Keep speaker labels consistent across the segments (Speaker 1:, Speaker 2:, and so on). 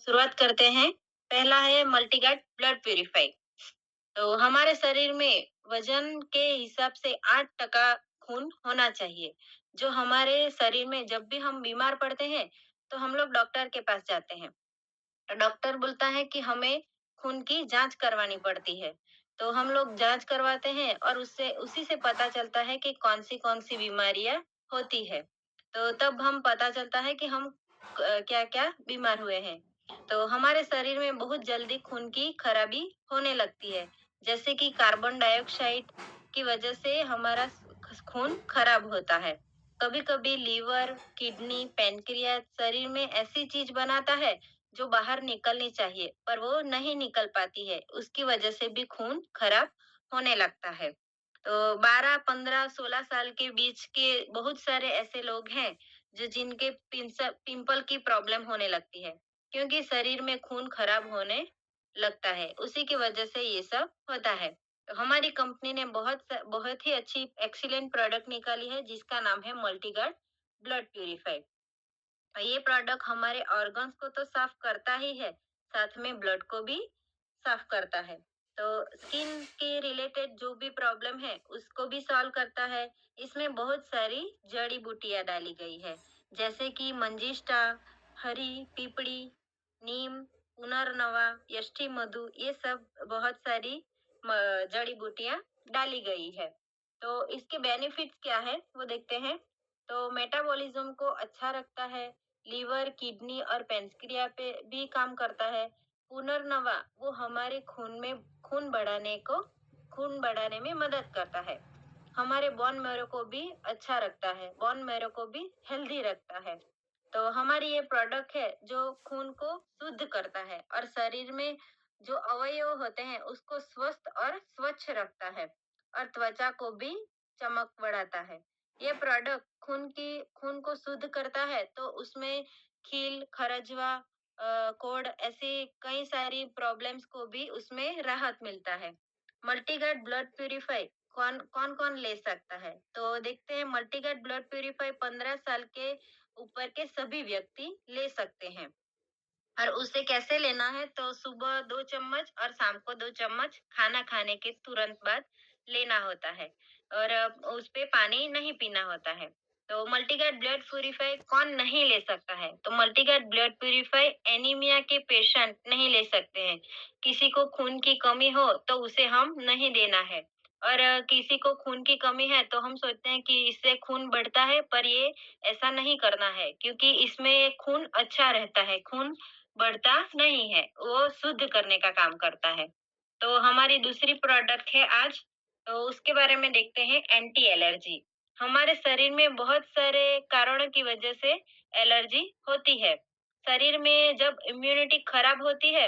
Speaker 1: शुरुआत करते हैं। पहला है मल्टीगैट ब्लड प्यूरिफाई। तो हमारे शरीर में वजन के हिसाब से 8% खून होना चाहिए। जो हमारे शरीर में जब भी हम बीमार पड़ते हैं, तो हम लोग डॉक्टर के पास जाते हैं। तो डॉक्टर बोलता है कि हमें खून की जांच करवानी पड़ती है। तो हम लोग जांच करवाते हैं और उससे उसी से पता चलता है कि कौन सी बीमारियां होती है। तो तब हम पता चलता है कि हम क्या क्या बीमार हुए हैं। तो हमारे शरीर में बहुत जल्दी खून की खराबी होने लगती है, जैसे कि कार्बन डाइऑक्साइड की वजह से हमारा खून खराब होता है। कभी कभी लीवर, किडनी, पैनक्रियाज शरीर में ऐसी चीज बनाता है जो बाहर निकलनी चाहिए, पर वो नहीं निकल पाती है। उसकी वजह से भी खून खराब होने लगता है। तो 12, 15, 16 साल के बीच के बहुत सारे ऐसे लोग हैं जो जिनके पिंपल की प्रॉब्लम होने लगती है, क्योंकि शरीर में खून खराब होने लगता है। उसी की वजह से ये सब होता है। तो हमारी कंपनी ने बहुत ही अच्छी एक्सीलेंट प्रोडक्ट निकाली है, जिसका नाम है मल्टीगार्ड ब्लड प्यूरिफाई। ये प्रोडक्ट हमारे ऑर्गन्स को तो साफ करता ही है, साथ में ब्लड को भी साफ करता है। तो स्किन के रिलेटेड जो भी प्रॉब्लम है, उसको भी सॉल्व करता है। इसमें बहुत सारी जड़ी बूटियां डाली गई है, जैसे कि मंजिष्टा, हरी पीपड़ी, नीम, पुनर्नवा, यष्टि मधु, ये सब बहुत सारी जड़ी बूटियां डाली गई है। तो इसके बेनिफिट्स क्या है वो देखते हैं। तो मेटाबॉलिज्म को अच्छा रखता है, लीवर, किडनी और पेनक्रिया पे भी काम करता है। पुनर्नवा वो हमारे खून बढ़ाने में मदद करता है। हमारे बोन मैरो को भी अच्छा रखता है, बोन मैरो को भी हेल्दी रखता है। तो हमारी ये प्रोडक्ट है जो खून को शुद्ध करता है और शरीर में जो अवयव होते हैं उसको स्वस्थ और स्वच्छ रखता है, और त्वचा को भी चमक बढ़ाता है। ये प्रोडक्ट खून को शुद्ध करता है, तो उसमें खील, खरजवा, कोढ़ ऐसी कई सारी प्रॉब्लम्स को भी उसमें राहत मिलता है। मल्टीगार्ड ब्लड प्यूरिफाई कौन कौन कौन ले सकता है? तो देखते हैं। मल्टीगार्ड ब्लड प्यूरिफाई 15 साल के ऊपर के सभी व्यक्ति ले सकते हैं। और उसे कैसे लेना है? तो सुबह 2 चम्मच और शाम को 2 चम्मच खाना खाने के तुरंत बाद लेना होता है। और उस पे पानी नहीं पीना होता है। तो मल्टीगार्ड ब्लड प्यूरिफाई कौन नहीं ले सकता है? तो मल्टीगार्ड ब्लड प्यूरिफाई एनीमिया के पेशेंट नहीं ले सकते हैं। किसी को खून की कमी हो तो उसे हम नहीं देना है। और किसी को खून की कमी है तो हम सोचते हैं कि इससे खून बढ़ता है, पर ये ऐसा नहीं करना है, क्योंकि इसमें खून अच्छा रहता है, खून बढ़ता नहीं है, वो शुद्ध करने का काम करता है। तो हमारी दूसरी प्रोडक्ट है आज, तो उसके बारे में देखते हैं। Anti allergy. हमारे शरीर में बहुत सारे कारणों की वजह से एलर्जी होती है। शरीर में जब इम्यूनिटी खराब होती है,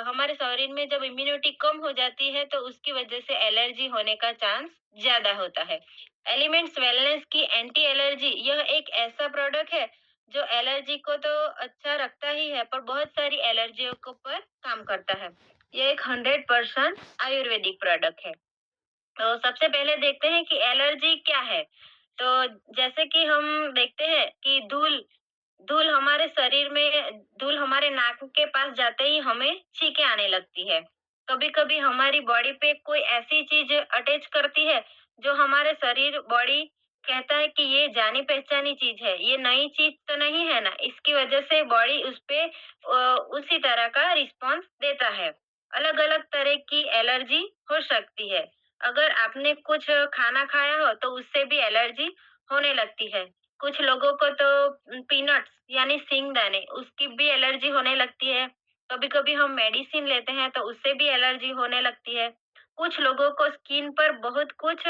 Speaker 1: हमारे शरीर में जब इम्यूनिटी कम हो जाती है, तो उसकी वजह से एलर्जी होने का चांस ज्यादा होता है। एलिमेंट्स वेलनेस की एंटी एलर्जी, यह एक ऐसा प्रोडक्ट है जो एलर्जी को तो अच्छा रखता ही है, पर बहुत सारी एलर्जियों को पर काम करता है। यह एक 100% आयुर्वेदिक प्रोडक्ट है। तो सबसे पहले देखते हैं कि एलर्जी क्या है। तो जैसे कि हम देखते हैं कि धूल धूल हमारे शरीर में धूल हमारे नाक के पास जाते ही हमें छींकें आने लगती है। कभी-कभी हमारी बॉडी पे कोई ऐसी चीज अटैच करती है जो हमारे शरीर बॉडी कहता है कि ये जानी-पहचानी चीज है, ये नई चीज तो नहीं है ना। इसकी वजह से बॉडी उस पे उसी तरह का रिस्पॉन्स देता है। अलग-अलग तरह की एलर्जी हो सकती है। अगर आपने कुछ खाना खाया हो तो उससे भी एलर्जी होने लगती है। कुछ लोगों को तो पीनट्स यानी सींगदाने, उसकी भी एलर्जी होने लगती है। कभी-कभी हम मेडिसिन लेते हैं तो उससे भी एलर्जी होने लगती है। कुछ लोगों को स्किन पर बहुत कुछ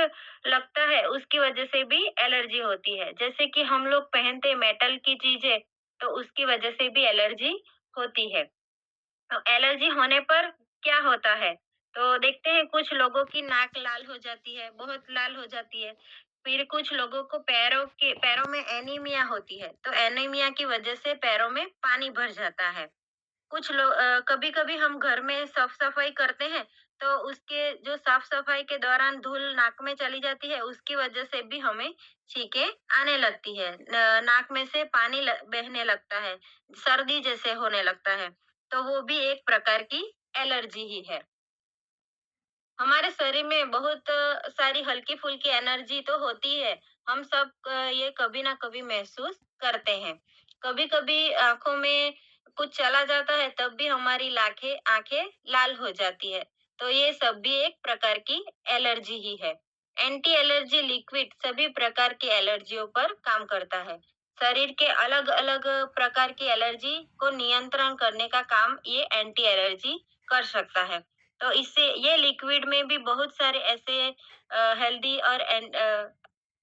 Speaker 1: लगता है, उसकी वजह से भी एलर्जी होती है। जैसे कि हम लोग पहनते हैं मेटल की चीजें, तो उसकी वजह से भी एलर्जी होती है। तो एलर्जी होने पर क्या होता है? तो देखते हैं। कुछ लोगों की नाक लाल हो जाती है, बहुत लाल हो जाती है। फिर कुछ लोगों को पैरों में एनीमिया होती है, तो एनीमिया की वजह से पैरों में पानी भर जाता है। कुछ लोग कभी-कभी हम घर में साफ-सफाई करते हैं, तो उसके जो साफ-सफाई के दौरान धूल नाक में चली जाती है, उसकी वजह से भी हमें छींकें आने लगती है। न नाक में से पानी बहने लगता है, सर्दी जैसे होने लगता है, तो वो भी एक प्रकार की एलर्जी ही है। हमारे शरीर में बहुत सारी हल्की-फुल्की एनर्जी तो होती है। हम सब ये कभी ना कभी महसूस करते हैं। कभी-कभी आँखों में कुछ चला जाता है, तब भी हमारी लाखें आँखें लाल हो जाती है। तो ये सब भी एक प्रकार की एलर्जी ही है। एंटी एलर्जी लिक्विड सभी प्रकार की एलर्जियों पर काम करता है। शरीर के अलग-अलग प्रकार की एलर्जी को नियंत्रण करने का काम ये एंटी एलर्जी कर सकता है। तो इससे ये लिक्विड में भी बहुत सारे ऐसे हेल्दी और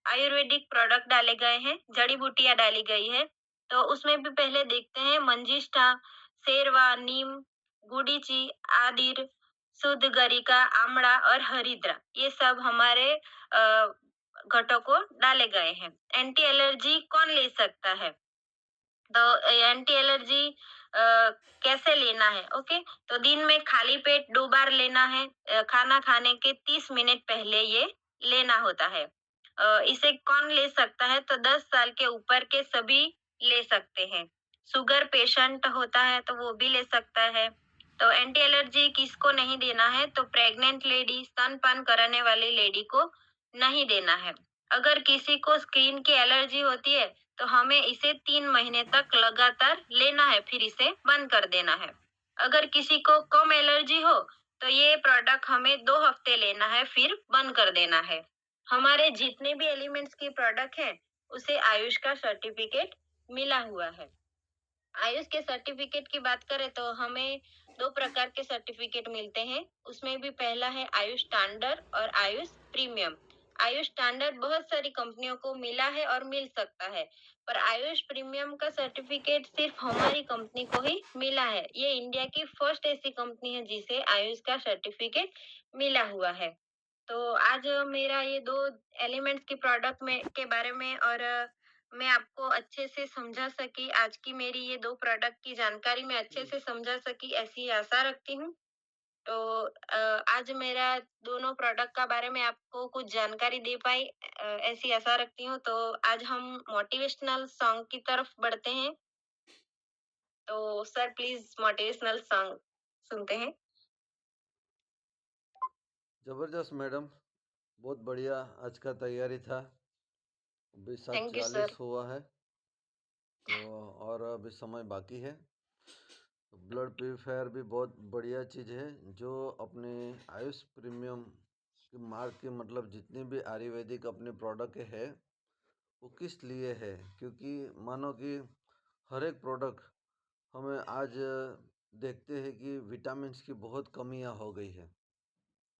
Speaker 1: आयुर्वेदिक प्रोडक्ट डाले गए हैं, जड़ी-बूटियाँ डाली गई है। तो उसमें भी पहले देखते हैं मंजिष्ठा, शेरवा, नीम, गुडीची, आदिर, शुद्ध गरिका, आंवला और हरिद्रा। ये सब हमारे घटकों डाले गए हैं। एंटी एलर्जी कौन ले सकता है? तो एंटी एलर्जी कैसे लेना है? ओके, तो दिन में खाली पेट 2 बार लेना है। खाना खाने के 30 मिनट पहले ये लेना होता है। इसे कौन ले सकता है? तो 10 साल के ऊपर के सभी ले सकते हैं। शुगर पेशेंट होता है तो वो भी ले सकता है। तो एंटी एलर्जी किसको नहीं देना है? तो प्रेग्नेंट लेडी, स्तनपान कराने वाली लेडी को नहीं देना है। अगर किसी को स्किन की एलर्जी होती है, तो हमें इसे 3 महीने तक लगातार लेना है, फिर इसे बंद कर देना है। अगर किसी को कम एलर्जी हो, तो ये प्रोडक्ट हमें 2 हफ्ते लेना है, फिर बंद कर देना है। हमारे जितने भी एलिमेंट्स की प्रोडक्ट है, उसे आयुष का सर्टिफिकेट मिला हुआ है। आयुष के सर्टिफिकेट की बात करें तो हमें 2 प्रकार के सर्टिफिकेट मिलते हैं। उसमें भी पहला है आयुष स्टैंडर्ड और आयुष प्रीमियम। आयुष स्टैंडर्ड बहुत सारी कंपनियों को मिला है और मिल सकता है, पर आयुष प्रीमियम का सर्टिफिकेट सिर्फ हमारी कंपनी को ही मिला है। ये इंडिया की फर्स्ट ऐसी कंपनी है जिसे आयुष का सर्टिफिकेट मिला हुआ है। तो आज मेरा ये 2 एलिमेंट्स की प्रोडक्ट में के बारे में और मैं आपको अच्छे से समझा सकी, आज की मेरी ये 2 प्रोडक्ट की जानकारी मैं अच्छे से समझा सकी, ऐसी आशा रखती हूँ। तो आज मेरा दोनों प्रोडक्ट का बारे में आपको कुछ जानकारी दे पाई, ऐसी आशा रखती हूँ। तो आज हम मोटिवेशनल सॉन्ग की तरफ बढ़ते हैं। तो सर प्लीज़ मोटिवेशनल सॉन्ग सुनते हैं।
Speaker 2: ज़बरदस्त मैडम, बहुत बढ़िया आज का तैयारी था। अभी
Speaker 1: थैंक यू
Speaker 2: 7:40
Speaker 1: सर।
Speaker 2: हुआ है तो और अभी समय बाकी है। ब्लड प्यूरीफायर भी बहुत बढ़िया चीज़ है जो अपने आयुष प्रीमियम की मार्क की मतलब जितनी भी आयुर्वेदिक अपने प्रोडक्ट है वो किस लिए है, क्योंकि मानो कि हर एक प्रोडक्ट हमें आज देखते हैं कि विटामिन्स की बहुत कमियां हो गई है।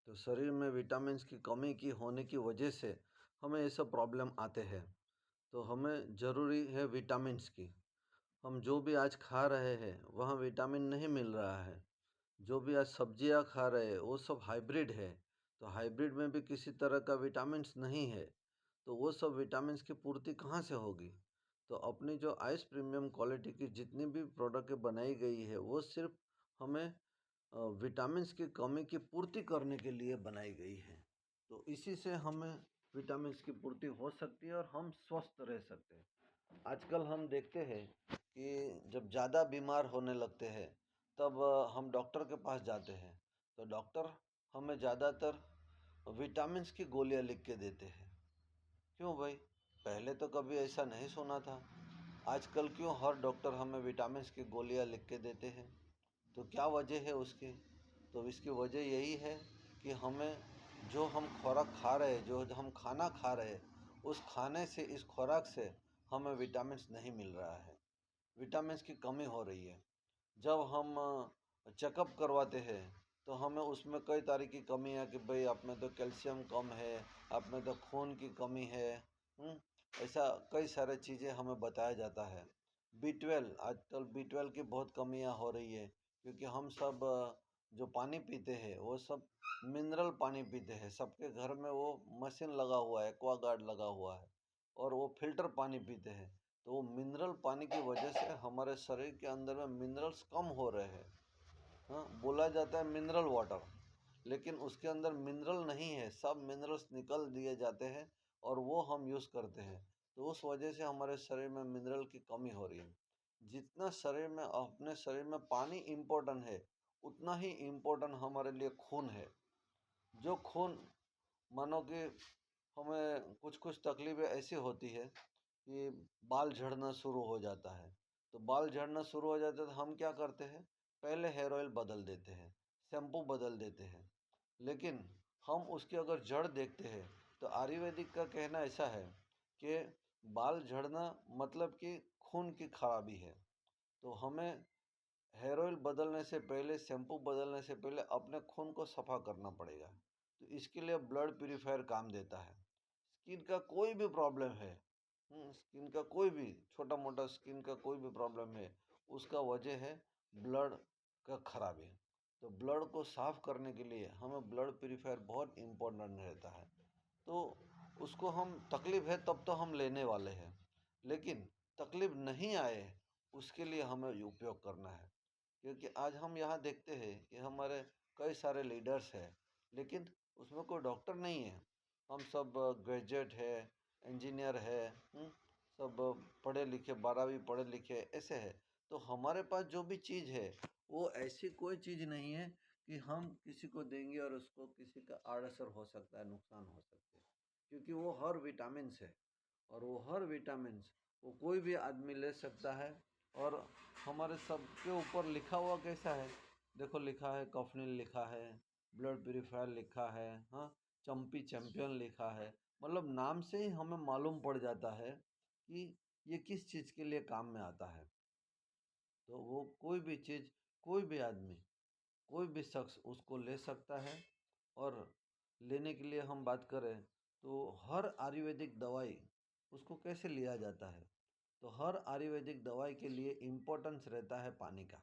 Speaker 2: तो शरीर में विटामिन्स की कमी की होने की वजह से हमें ये सब प्रॉब्लम आते हैं। तो हमें ज़रूरी है विटामिन्स की। हम जो भी आज खा रहे हैं वहाँ विटामिन नहीं मिल रहा है। जो भी आज सब्जियां खा रहे हैं वो सब हाइब्रिड है। तो हाइब्रिड में भी किसी तरह का विटामिन्स नहीं है। तो वो सब विटामिन्स की पूर्ति कहाँ से होगी? तो अपनी जो आइस प्रीमियम क्वालिटी की जितनी भी प्रोडक्ट बनाई गई है वो सिर्फ हमें विटामिन्स की कमी की पूर्ति करने के लिए बनाई गई है। तो इसी से हमें विटामिन्स की पूर्ति हो सकती है और हम स्वस्थ रह सकते हैं। आजकल हम देखते हैं कि जब ज़्यादा बीमार होने लगते हैं तब हम डॉक्टर के पास जाते हैं। तो डॉक्टर हमें ज़्यादातर विटामिन्स की गोलियां लिख के देते हैं। क्यों भाई? पहले तो कभी ऐसा नहीं सुना था। आजकल क्यों हर डॉक्टर हमें विटामिन्स की गोलियां लिख के देते हैं? तो क्या वजह है उसकी? तो इसकी वजह यही है कि हमें जो हम खुराक खा रहे हैं, जो हम खाना खा रहे हैं, उस खाने से, इस खुराक से हमें विटामिन्स नहीं मिल रहा है। विटामिन्स की कमी हो रही है। जब हम चेकअप करवाते हैं तो हमें उसमें कई तरह की कमी है कि भाई आप में तो कैल्शियम कम है, आप में तो खून की कमी है। ऐसा कई सारे चीज़ें हमें बताया जाता है। B12, आजकल B12 की बहुत कमियां हो रही है क्योंकि हम सब जो पानी पीते हैं वो सब मिनरल पानी पीते हैं। सबके घर में वो मशीन लगा हुआ है, एक्वागार्ड लगा हुआ है और वो फिल्टर पानी पीते हैं। तो मिनरल पानी की वजह से हमारे शरीर के अंदर में मिनरल्स कम हो रहे हैं। हाँ, बोला जाता है मिनरल वाटर, लेकिन उसके अंदर मिनरल नहीं है, सब मिनरल्स निकल दिए जाते हैं और वो हम यूज़ करते हैं। तो उस वजह से हमारे शरीर में मिनरल की कमी हो रही है। जितना शरीर में अपने शरीर में पानी इम्पोर्टेंट है, उतना ही इम्पोर्टेंट हमारे लिए खून है। जो खून, मानो कि हमें कुछ कुछ तकलीफ़ें ऐसी होती है कि बाल झड़ना शुरू हो जाता है। तो बाल झड़ना शुरू हो जाता है तो हम क्या करते हैं, पहले हेयर ऑयल बदल देते हैं, शैम्पू बदल देते हैं। लेकिन हम उसकी अगर जड़ देखते हैं तो आयुर्वेदिक का कहना ऐसा है कि बाल झड़ना मतलब कि खून की खराबी है। तो हमें हेयर ऑयल बदलने से पहले, शैम्पू बदलने से पहले अपने खून को सफ़ा करना पड़ेगा। तो इसके लिए ब्लड प्यूरीफायर काम देता है। स्किन का कोई भी प्रॉब्लम है, स्किन का कोई भी छोटा मोटा स्किन का कोई भी प्रॉब्लम है, उसका वजह है ब्लड का खराबी। तो ब्लड को साफ करने के लिए हमें ब्लड प्यूरीफायर बहुत इम्पोर्टेंट रहता है। तो उसको हम, तकलीफ़ है तब तो हम लेने वाले हैं, लेकिन तकलीफ़ नहीं आए उसके लिए हमें उपयोग करना है। क्योंकि आज हम यहाँ देखते हैं कि हमारे कई सारे लीडर्स हैं, लेकिन उसमें कोई डॉक्टर नहीं है। हम सब ग्रेजुएट है, इंजीनियर है, सब पढ़े लिखे, 12वीं पढ़े लिखे ऐसे है। तो हमारे पास जो भी चीज़ है वो ऐसी कोई चीज़ नहीं है कि हम किसी को देंगे और उसको किसी का आड़असर हो सकता है, नुकसान हो सकता है। क्योंकि वो हर विटामिन्स है, और वो हर विटामिन्स वो कोई भी आदमी ले सकता है। और हमारे सबके ऊपर लिखा हुआ कैसा है, देखो लिखा है कफनील, लिखा है ब्लड प्यूरीफायर, लिखा है हाँ चंपी चैंपियन लिखा है। मतलब नाम से ही हमें मालूम पड़ जाता है कि ये किस चीज़ के लिए काम में आता है। तो वो कोई भी चीज़, कोई भी आदमी, कोई भी शख्स उसको ले सकता है। और लेने के लिए हम बात करें तो हर आयुर्वेदिक दवाई उसको कैसे लिया जाता है, तो हर आयुर्वेदिक दवाई के लिए इम्पोर्टेंस रहता है पानी का।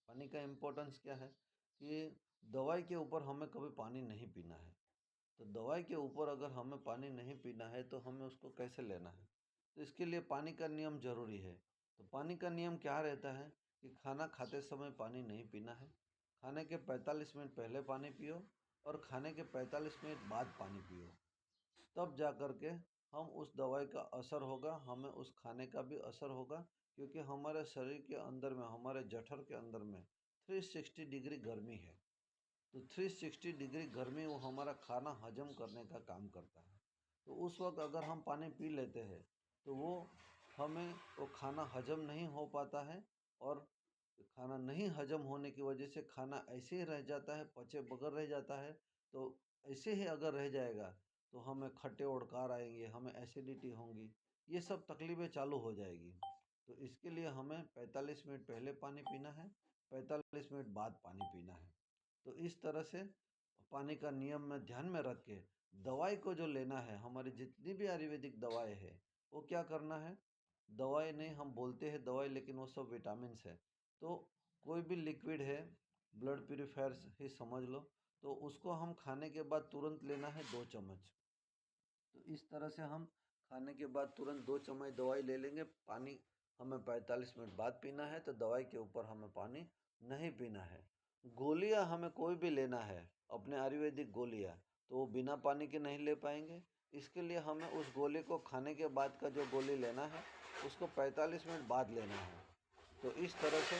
Speaker 2: पानी का इम्पोर्टेंस क्या है कि दवाई के ऊपर हमें कभी पानी नहीं पीना है। तो दवाई के ऊपर अगर हमें पानी नहीं पीना है तो हमें उसको कैसे लेना है, तो इसके लिए पानी का नियम जरूरी है। तो पानी का नियम क्या रहता है कि खाना खाते समय पानी नहीं पीना है, खाने के 45 मिनट पहले पानी पियो और खाने के 45 मिनट बाद पानी पियो। तब जा कर के हम उस दवाई का असर होगा, हमें उस खाने का भी असर होगा। क्योंकि हमारे शरीर के अंदर में, हमारे जठर के अंदर में 360 डिग्री गर्मी है। तो 360 डिग्री गर्मी वो हमारा खाना हजम करने का काम करता है। तो उस वक्त अगर हम पानी पी लेते हैं तो वो हमें वो खाना हजम नहीं हो पाता है। और खाना नहीं हजम होने की वजह से खाना ऐसे ही रह जाता है, पचे बगैर रह जाता है। तो ऐसे ही अगर रह जाएगा तो हमें खट्टे ओडकार आएंगे, हमें एसिडिटी होंगी, ये सब तकलीफ़ें चालू हो जाएगी। तो इसके लिए हमें 45 मिनट पहले पानी पीना है, 45 मिनट बाद पानी पीना है। तो इस तरह से पानी का नियम में ध्यान में रख के दवाई को जो लेना है, हमारी जितनी भी आयुर्वेदिक दवाई है वो क्या करना है, दवाई नहीं, हम बोलते हैं दवाई लेकिन वो सब विटामिन्स है। तो कोई भी लिक्विड है, ब्लड प्यूरीफायर ही समझ लो, तो उसको हम खाने के बाद तुरंत लेना है 2 चम्मच। तो इस तरह से हम खाने के बाद तुरंत 2 चम्मच दवाई ले लेंगे। पानी हमें 45 मिनट बाद पीना है, तो दवाई के ऊपर हमें पानी नहीं पीना है। गोलियां हमें कोई भी लेना है, अपने आयुर्वेदिक गोलियां, तो वो बिना पानी के नहीं ले पाएंगे। इसके लिए हमें उस गोली को खाने के बाद का जो गोली लेना है उसको 45 मिनट बाद लेना है। तो इस तरह से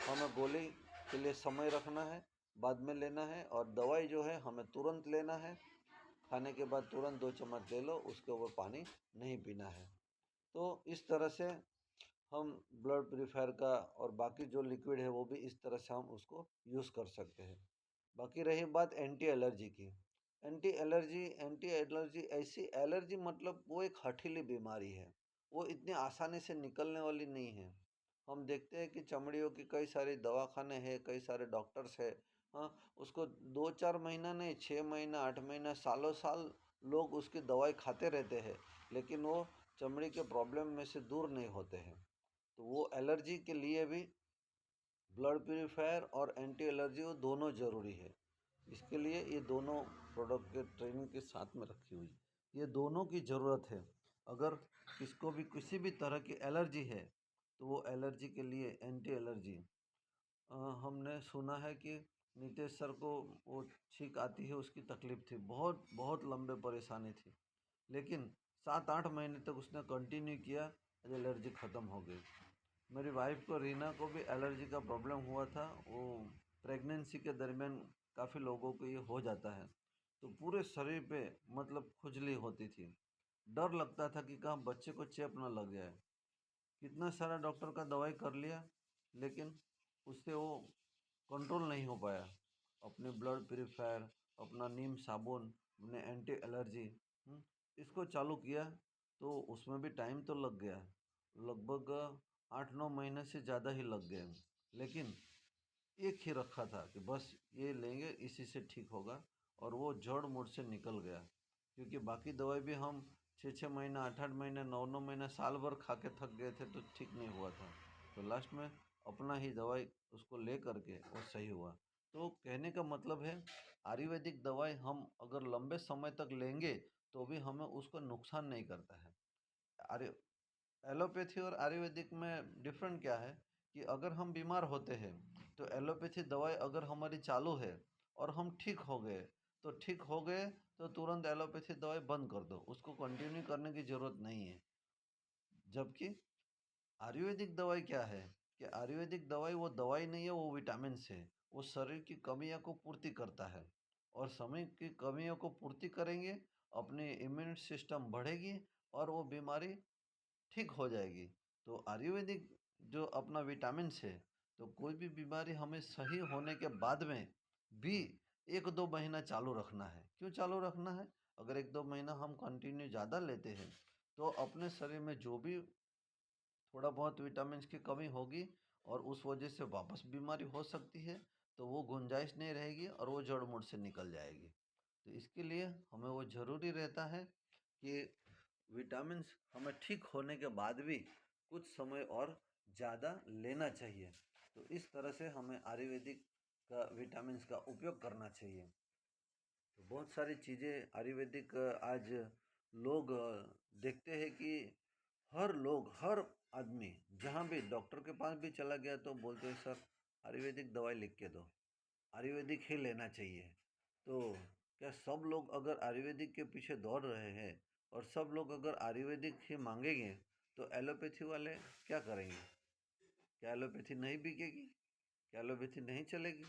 Speaker 2: हमें गोली के लिए समय रखना है, बाद में लेना है। और दवाई जो है हमें तुरंत लेना है, खाने के बाद तुरंत 2 चम्मच ले लो, उसके ऊपर पानी नहीं पीना है। तो इस तरह से हम ब्लड प्यूरीफायर का और बाकी जो लिक्विड है वो भी इस तरह से हम उसको यूज़ कर सकते हैं। बाकी रही बात एंटी एलर्जी की, एंटी एलर्जी ऐसी एलर्जी मतलब वो एक हठीली बीमारी है, वो इतनी आसानी से निकलने वाली नहीं है। हम देखते हैं कि चमड़ियों की कई सारी दवाखाने हैं, कई सारे डॉक्टर्स हैं, हाँ, उसको 2-4 महीना नहीं, 6 महीना, 8 महीना, सालों साल लोग उसकी दवाई खाते रहते हैं, लेकिन वो चमड़ी के प्रॉब्लम में से दूर नहीं होते हैं। तो वो एलर्जी के लिए भी ब्लड प्यूरीफायर और एंटी एलर्जी वो दोनों ज़रूरी है। इसके लिए ये दोनों प्रोडक्ट के ट्रेनिंग के साथ में रखी हुई, ये दोनों की ज़रूरत है। अगर किसको भी किसी भी तरह की एलर्जी है तो वो एलर्जी के लिए एंटी एलर्जी हमने सुना है कि नीतीश सर को वो छींक आती है, उसकी तकलीफ थी, बहुत बहुत लंबे परेशानी थी, लेकिन 7-8 महीने तक उसने कंटिन्यू किया, एलर्जी ख़त्म हो गई। मेरी वाइफ को रीना को भी एलर्जी का प्रॉब्लम हुआ था। वो प्रेगनेंसी के दरमियान काफ़ी लोगों को ये हो जाता है, तो पूरे शरीर पे मतलब खुजली होती थी। डर लगता था कि कहाँ बच्चे को चेप ना लग जाए। कितना सारा डॉक्टर का दवाई कर लिया, लेकिन उससे वो कंट्रोल नहीं हो पाया। अपने ब्लड प्यूरीफायर, अपना नीम साबुन, अपने एंटी एलर्जी इसको चालू किया, तो उसमें भी टाइम तो लग गया, लगभग 8-9 महीने से ज़्यादा ही लग गए। लेकिन एक ही रखा था कि बस ये लेंगे, इसी से ठीक होगा, और वो जड़ मुड़ से निकल गया। क्योंकि बाकी दवाई भी हम 6-6 महीना, 8-8 महीने, 9-9 महीने, साल भर खा के थक गए थे, तो ठीक नहीं हुआ था। तो लास्ट में अपना ही दवाई उसको ले करके वो सही हुआ। तो कहने का मतलब है, आयुर्वेदिक दवाई हम अगर लंबे समय तक लेंगे तो भी हमें उसको नुकसान नहीं करता है। आर्य एलोपैथी और आयुर्वेदिक में डिफरेंट क्या है कि अगर हम बीमार होते हैं तो एलोपैथी दवाई अगर हमारी चालू है और हम ठीक हो गए, तो ठीक हो गए, तो तुरंत एलोपैथी दवाई बंद कर दो, उसको कंटिन्यू करने की ज़रूरत नहीं है। जबकि आयुर्वेदिक दवाई क्या है कि आयुर्वेदिक दवाई वो दवाई नहीं है, वो विटामिन है। वो शरीर की कमियों को पूर्ति करता है, और समय की कमियों को पूर्ति करेंगे, अपनी इम्यून सिस्टम बढ़ेगी और वो बीमारी ठीक हो जाएगी। तो आयुर्वेदिक जो अपना विटामिन है, तो कोई भी बीमारी हमें सही होने के बाद में भी 1-2 महीना चालू रखना है। क्यों चालू रखना है? अगर 1-2 महीना हम कंटिन्यू ज़्यादा लेते हैं तो अपने शरीर में जो भी थोड़ा बहुत विटामिन की कमी होगी और उस वजह से वापस बीमारी हो सकती है, तो वो गुंजाइश नहीं रहेगी और वो जड़ मुड़ से निकल जाएगी। तो इसके लिए हमें वो ज़रूरी रहता है कि विटामिन्स हमें ठीक होने के बाद भी कुछ समय और ज़्यादा लेना चाहिए। तो इस तरह से हमें आयुर्वेदिक का विटामिन्स का उपयोग करना चाहिए। तो बहुत सारी चीज़ें आयुर्वेदिक आज लोग देखते हैं कि हर लोग, हर आदमी जहाँ भी डॉक्टर के पास भी चला गया तो बोलते हैं सर आयुर्वेदिक दवाई लिख के दो, आयुर्वेदिक ही लेना चाहिए। तो क्या सब लोग अगर आयुर्वेदिक के पीछे दौड़ रहे हैं और सब लोग अगर आयुर्वेदिक ही मांगेंगे, तो एलोपैथी वाले क्या करेंगे? क्या एलोपैथी नहीं बिकेगी? क्या एलोपैथी नहीं चलेगी?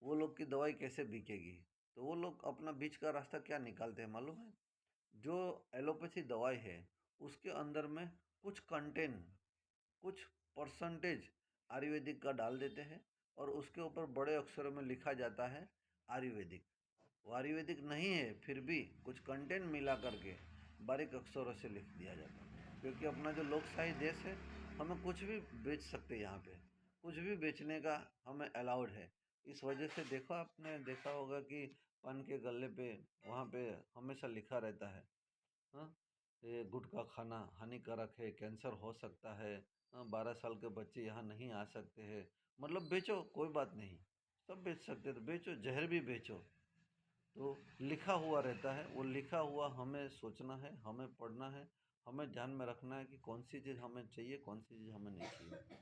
Speaker 2: वो लोग की दवाई कैसे बिकेगी? तो वो लोग अपना बीच का रास्ता क्या निकालते हैं मालूम है? जो एलोपैथी दवाई है उसके अंदर में कुछ कंटेंट, कुछ परसेंटेज आयुर्वेदिक का डाल देते हैं, और उसके ऊपर बड़े अक्षरों में लिखा जाता है आयुर्वेदिक। वो आयुर्वेदिक नहीं है, फिर भी कुछ कंटेंट मिला करके बारीक अक्षरों से लिख दिया जाता है। क्योंकि अपना जो लोकशाही देश है, हमें कुछ भी बेच सकते हैं, यहाँ पे कुछ भी बेचने का हमें अलाउड है। इस वजह से देखो, आपने देखा होगा कि पान के गल्ले पे वहाँ पे हमेशा लिखा रहता है, हाँ, ये गुटखा खाना हानिकारक है, कैंसर हो सकता है, हाँ, 12 साल के बच्चे यहाँ नहीं आ सकते हैं। मतलब बेचो, कोई बात नहीं, सब बेच सकते, तो बेचो, जहर भी बेचो। तो लिखा हुआ रहता है, वो लिखा हुआ हमें सोचना है, हमें पढ़ना है, हमें ध्यान में रखना है कि कौन सी चीज़ हमें चाहिए, कौन सी चीज़ हमें नहीं चाहिए।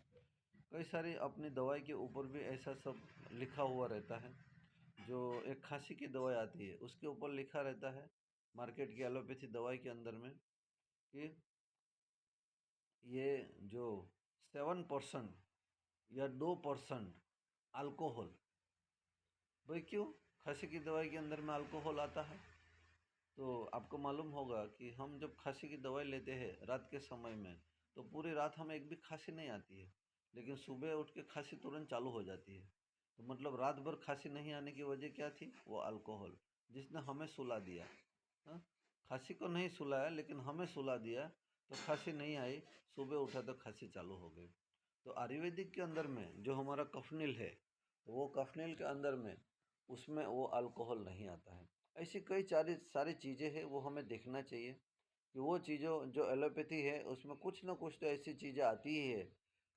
Speaker 2: कई सारी अपनी दवाई के ऊपर भी ऐसा सब लिखा हुआ रहता है। जो एक खांसी की दवाई आती है उसके ऊपर लिखा रहता है, मार्केट की एलोपैथी दवाई के अंदर में, कि ये जो 7% या 2% अल्कोहल। भाई क्यों? खांसी की दवाई के अंदर में अल्कोहल आता है। तो आपको मालूम होगा कि हम जब खांसी की दवाई लेते हैं रात के समय में, तो पूरी रात हमें एक भी खांसी नहीं आती है, लेकिन सुबह उठ के खांसी तुरंत चालू हो जाती है। तो मतलब रात भर खांसी नहीं आने की वजह क्या थी? वो अल्कोहल, जिसने हमें सुला दिया। हाँ, खांसी को नहीं सुलाया लेकिन हमें सुला दिया, तो खांसी नहीं आई, सुबह उठा तो खांसी चालू हो गई। तो आयुर्वेदिक के अंदर में जो हमारा कफनील है, वो कफनील के अंदर में उसमें वो अल्कोहल नहीं आता है। ऐसी कई सारी चीज़ें हैं, वो हमें देखना चाहिए कि वो चीज़ों जो एलोपैथी है उसमें कुछ ना कुछ तो ऐसी चीज़ें आती ही है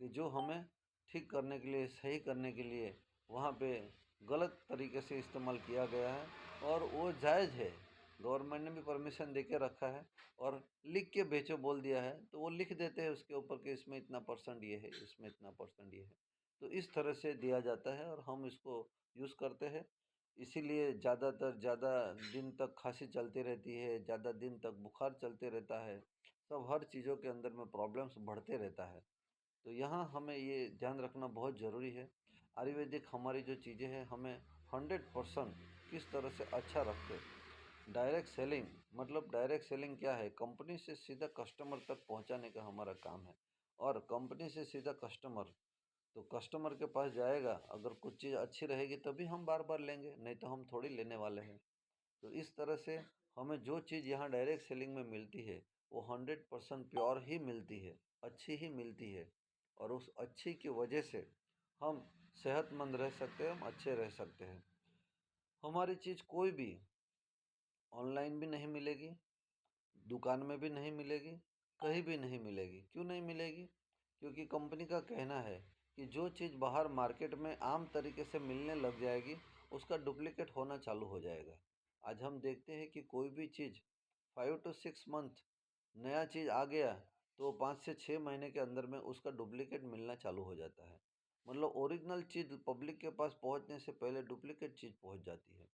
Speaker 2: कि जो हमें ठीक करने के लिए, सही करने के लिए वहाँ पे गलत तरीके से इस्तेमाल किया गया है, और वो जायज़ है। गवर्नमेंट ने भी परमिशन दे के रखा है और लिख के बेचो बोल दिया है, तो वो लिख देते हैं उसके ऊपर कि इसमें इतना परसेंट ये है, इसमें इतना परसेंट ये है। तो इस तरह से दिया जाता है और हम इसको यूज़ करते हैं। इसीलिए ज़्यादा दिन तक खांसी चलती रहती है, ज़्यादा दिन तक बुखार चलते रहता है, सब हर चीज़ों के अंदर में प्रॉब्लम्स बढ़ते रहता है। तो यहाँ हमें ये ध्यान रखना बहुत ज़रूरी है। आयुर्वेदिक हमारी जो चीज़ें हैं हमें 100% किस तरह से अच्छा रखे। डायरेक्ट सेलिंग मतलब डायरेक्ट सेलिंग क्या है? कंपनी से सीधा कस्टमर तक पहुंचाने का हमारा काम है। और कंपनी से सीधा कस्टमर, तो कस्टमर के पास जाएगा, अगर कुछ चीज़ अच्छी रहेगी तभी हम बार बार लेंगे, नहीं तो हम थोड़ी लेने वाले हैं। तो इस तरह से हमें जो चीज़ यहाँ डायरेक्ट सेलिंग में मिलती है वो 100% प्योर ही मिलती है, अच्छी ही मिलती है। और उस अच्छी की वजह से हम सेहतमंद रह सकते हैं, हम अच्छे रह सकते हैं। हमारी चीज़ कोई भी ऑनलाइन भी नहीं मिलेगी, दुकान में भी नहीं मिलेगी, कहीं भी नहीं मिलेगी। क्यों नहीं मिलेगी? क्योंकि कंपनी का कहना है कि जो चीज़ बाहर मार्केट में आम तरीके से मिलने लग जाएगी, उसका डुप्लीकेट होना चालू हो जाएगा। आज हम देखते हैं कि कोई भी चीज़ 5 to 6 मंथ नया चीज़ आ गया, तो 5 से 6 महीने के अंदर में उसका डुप्लीकेट मिलना चालू हो जाता है। मतलब ओरिजिनल चीज़ पब्लिक के पास पहुंचने से पहले डुप्लीकेट चीज़ पहुंच जाती है।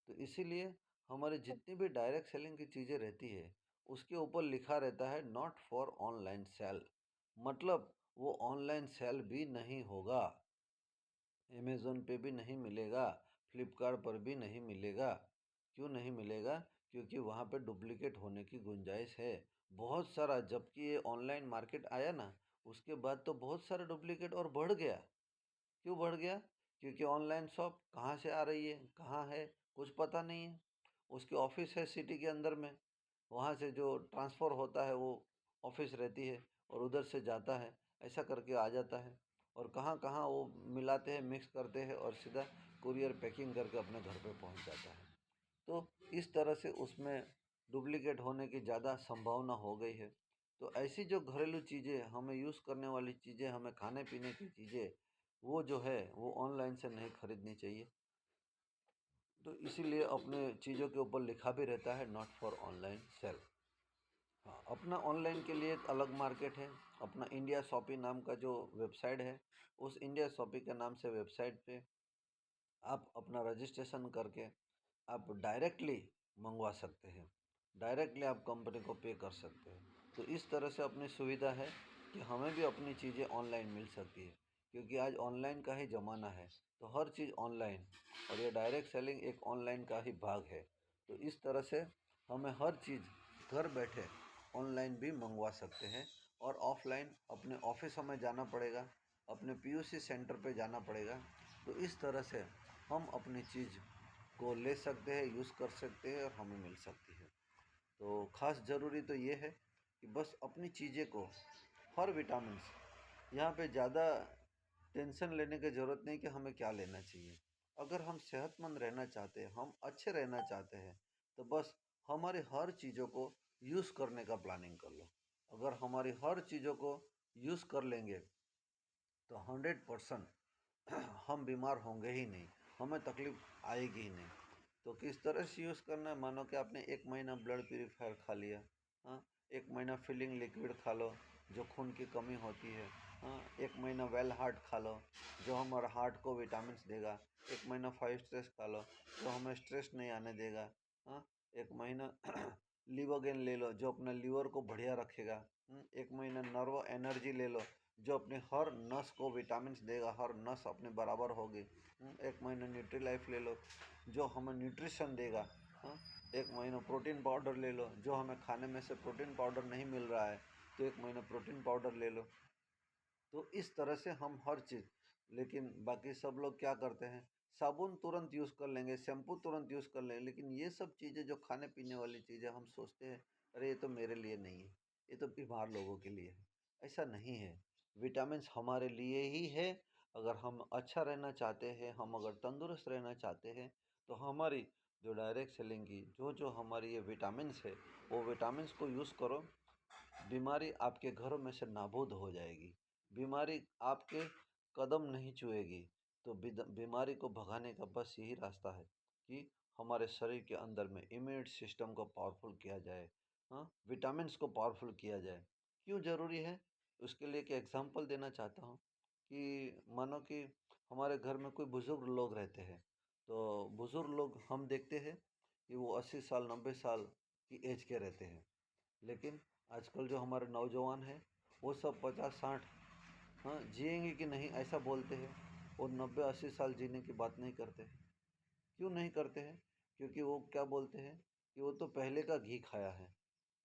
Speaker 2: तो इसीलिए हमारी जितनी भी डायरेक्ट सेलिंग की चीज़ें रहती है उसके ऊपर लिखा रहता है नॉट फॉर ऑनलाइन सेल। मतलब वो ऑनलाइन सेल भी नहीं होगा, अमेज़न पे भी नहीं मिलेगा, फ्लिपकार्ट पर भी नहीं मिलेगा। क्यों नहीं मिलेगा? क्योंकि वहाँ पे डुप्लीकेट होने की गुंजाइश है बहुत सारा। जबकि ये ऑनलाइन मार्केट आया ना, उसके बाद तो बहुत सारा डुप्लीकेट और बढ़ गया। क्यों बढ़ गया? क्योंकि ऑनलाइन शॉप कहाँ से आ रही है, कहाँ है, कुछ पता नहीं है। उसकी ऑफिस है सिटी के अंदर में, वहाँ से जो ट्रांसफ़र होता है वो ऑफिस रहती है और उधर से जाता है, ऐसा करके आ जाता है। और कहाँ-कहाँ वो मिलाते हैं, मिक्स करते हैं और सीधा कुरियर पैकिंग करके अपने घर पे पहुँच जाता है। तो इस तरह से उसमें डुप्लीकेट होने की ज़्यादा संभावना हो गई है। तो ऐसी जो घरेलू चीज़ें हमें यूज़ करने वाली चीज़ें, हमें खाने पीने की चीज़ें, वो जो है वो ऑनलाइन से नहीं खरीदनी चाहिए। तो इसीलिए अपने चीज़ों के ऊपर लिखा भी रहता है नॉट फॉर ऑनलाइन सेल। हाँ, अपना ऑनलाइन के लिए एक अलग मार्केट है। अपना इंडिया शॉपी नाम का जो वेबसाइट है, उस इंडिया शॉपी के नाम से वेबसाइट पे आप अपना रजिस्ट्रेशन करके आप डायरेक्टली मंगवा सकते हैं। डायरेक्टली आप कंपनी को पे कर सकते हैं। तो इस तरह से अपनी सुविधा है कि हमें भी अपनी चीज़ें ऑनलाइन मिल सकती है। क्योंकि आज ऑनलाइन का ही ज़माना है, तो हर चीज़ ऑनलाइन, और ये डायरेक्ट सेलिंग एक ऑनलाइन का ही भाग है। तो इस तरह से हमें हर चीज़ घर बैठे ऑनलाइन भी मंगवा सकते हैं। और ऑफलाइन अपने ऑफिस हमें जाना पड़ेगा, अपने पीयूसी सेंटर पे जाना पड़ेगा। तो इस तरह से हम अपनी चीज़ को ले सकते हैं, यूज़ कर सकते हैं और हमें मिल सकती है। तो ख़ास ज़रूरी तो ये है कि बस अपनी चीज़ें को हर विटामिन्स, यहाँ पे ज़्यादा टेंशन लेने की ज़रूरत नहीं कि हमें क्या लेना चाहिए। अगर हम सेहतमंद रहना चाहते हैं, हम अच्छे रहना चाहते हैं, तो बस हमारी हर चीज़ों को यूज़ करने का प्लानिंग कर लो। अगर हमारी हर चीज़ों को यूज़ कर लेंगे तो 100% हम बीमार होंगे ही नहीं, हमें तकलीफ आएगी ही नहीं। तो किस तरह से यूज़ करना है? मानो कि आपने 1 महीना ब्लड प्यूरीफायर खा लिया, हाँ, 1 महीना फीलिंग लिक्विड खा लो जो खून की कमी होती है, हाँ, 1 महीना वेल हार्ट खा लो जो हमारा हार्ट को विटामिन देगा, 1 महीना 5 स्ट्रेस खा लो जो हमें स्ट्रेस नहीं आने देगा, हाँ, 1 महीना लिवोगेन ले लो जो अपने लीवर को बढ़िया रखेगा, 1 महीना नर्व एनर्जी ले लो जो अपने हर नस को विटामिन्स देगा, हर नस अपने बराबर होगी। 1 महीना न्यूट्री लाइफ ले लो जो हमें न्यूट्रिशन देगा। हाँ, 1 महीना प्रोटीन पाउडर ले लो जो हमें खाने में से प्रोटीन पाउडर नहीं मिल रहा है, तो 1 महीना प्रोटीन पाउडर ले लो। तो इस तरह से हम हर चीज़, लेकिन बाकी सब लोग क्या करते हैं, साबुन तुरंत यूज़ कर लेंगे, शैम्पू तुरंत यूज़ कर लेंगे, लेकिन ये सब चीज़ें जो खाने पीने वाली चीज़ें हम सोचते हैं अरे ये तो मेरे लिए नहीं है, ये तो बीमार लोगों के लिए है। ऐसा नहीं है, विटामिन्स हमारे लिए ही है। अगर हम अच्छा रहना चाहते हैं, हम अगर तंदुरुस्त रहना चाहते हैं, तो हमारी जो डायरेक्ट सेलिंग की जो हमारी ये विटामिन्स है, वो विटामिन्स को यूज़ करो। बीमारी आपके घरों में से नाबूद हो जाएगी, बीमारी आपके कदम नहीं छुएगी। तो बीमारी को भगाने का बस यही रास्ता है कि हमारे शरीर के अंदर में इम्यूनिटी सिस्टम को पावरफुल किया जाए, हाँ, विटामिन्स को पावरफुल किया जाए। क्यों ज़रूरी है? उसके लिए एक एग्जांपल देना चाहता हूँ कि मानो कि हमारे घर में कोई बुज़ुर्ग लोग रहते हैं, तो बुज़ुर्ग लोग हम देखते हैं कि वो 80 साल 90 साल की एज के रहते हैं। लेकिन आजकल जो हमारे नौजवान हैं वो सब 50-60, हाँ, जिएंगे कि नहीं ऐसा बोलते हैं और 90-80 साल जीने की बात नहीं करते हैं। क्यों नहीं करते हैं? क्योंकि वो क्या बोलते हैं कि वो तो पहले का घी खाया है।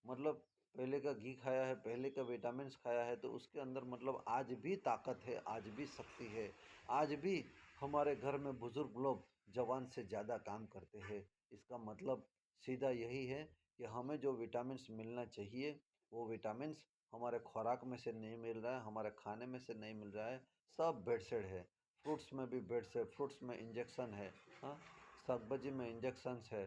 Speaker 2: मतलब पहले का घी खाया है, पहले का विटामिन्स खाया है, तो उसके अंदर मतलब आज भी ताकत है, आज भी शक्ति है, आज भी हमारे घर में बुजुर्ग लोग जवान से ज़्यादा काम करते हैं। इसका मतलब सीधा यही है कि हमें जो विटामिन्स मिलना चाहिए वो विटामिन्स हमारे खुराक में से नहीं मिल रहा है, हमारे खाने में से नहीं मिल रहा है, सब भेड़सेड़ है। फ्रूट्स में भी भेड़सेड़, फ्रूट्स में इंजेक्शन है, हाँ, सब्जी में इंजेक्शंस है,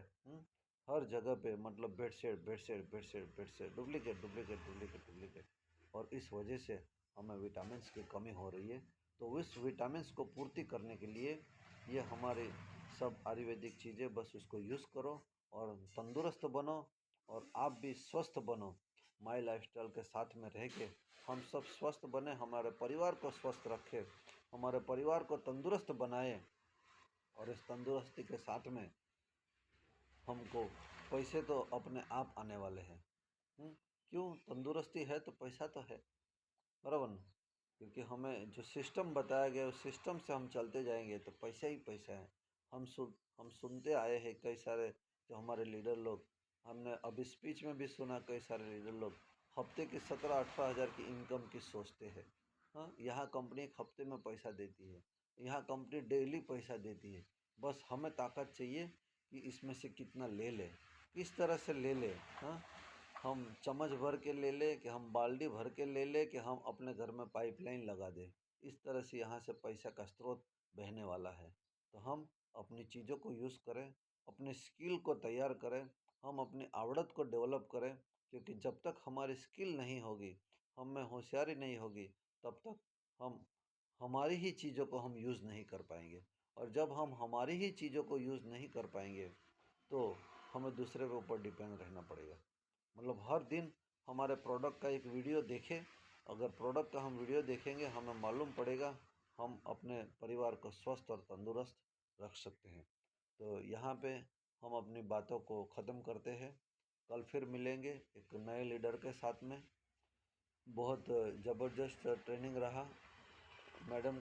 Speaker 2: हर जगह पे मतलब bedsheet bedsheet bedsheet bedsheet duplicate duplicate duplicate duplicate. और इस वजह से हमें विटामिन्स की कमी हो रही है। तो इस विटामिन्स को पूर्ति करने के लिए ये हमारे सब आयुर्वेदिक चीज़ें, बस उसको यूज़ करो और तंदुरुस्त बनो और आप भी स्वस्थ बनो। माई लाइफस्टाइल के साथ में रह के हम सब स्वस्थ बने, हमारे परिवार को स्वस्थ रखें, हमारे परिवार को तंदुरुस्त बनाए और इस तंदुरुस्ती के साथ में हमको पैसे तो अपने आप आने वाले हैं। क्यों? तंदुरुस्ती है तो पैसा तो है, बराबर ना? क्योंकि हमें जो सिस्टम बताया गया उस सिस्टम से हम चलते जाएंगे तो पैसा ही पैसा है। हम सुनते आए हैं कई सारे जो हमारे लीडर लोग, हमने अभी स्पीच में भी सुना, कई सारे लीडर लोग हफ्ते की 17-18 हज़ार की इनकम की सोचते हैं। हाँ, यहाँ कंपनी एक हफ्ते में पैसा देती है, यहाँ कंपनी डेली पैसा देती है। बस हमें ताकत चाहिए कि इसमें से कितना ले ले, किस तरह से ले ले। हाँ, हम चम्मच भर के ले ले कि हम बाल्टी भर के ले ले कि हम अपने घर में पाइपलाइन लगा दें। इस तरह से यहाँ से पैसा का स्रोत बहने वाला है। तो हम अपनी चीज़ों को यूज़ करें, अपने स्किल को तैयार करें, हम अपनी आवड़त को डेवलप करें। क्योंकि जब तक हमारी स्किल नहीं होगी, हम में होशियारी नहीं होगी, तब तक हम हमारी ही चीज़ों को हम यूज़ नहीं कर पाएंगे। और जब हम हमारी ही चीज़ों को यूज़ नहीं कर पाएंगे तो हमें दूसरे के ऊपर डिपेंड रहना पड़ेगा। मतलब हर दिन हमारे प्रोडक्ट का एक वीडियो देखें। अगर प्रोडक्ट का हम वीडियो देखेंगे हमें मालूम पड़ेगा, हम अपने परिवार को स्वस्थ और तंदुरुस्त रख सकते हैं। तो यहाँ पे हम अपनी बातों को ख़त्म करते हैं। कल फिर मिलेंगे एक नए लीडर के साथ में। बहुत ज़बरदस्त ट्रेनिंग रहा मैडम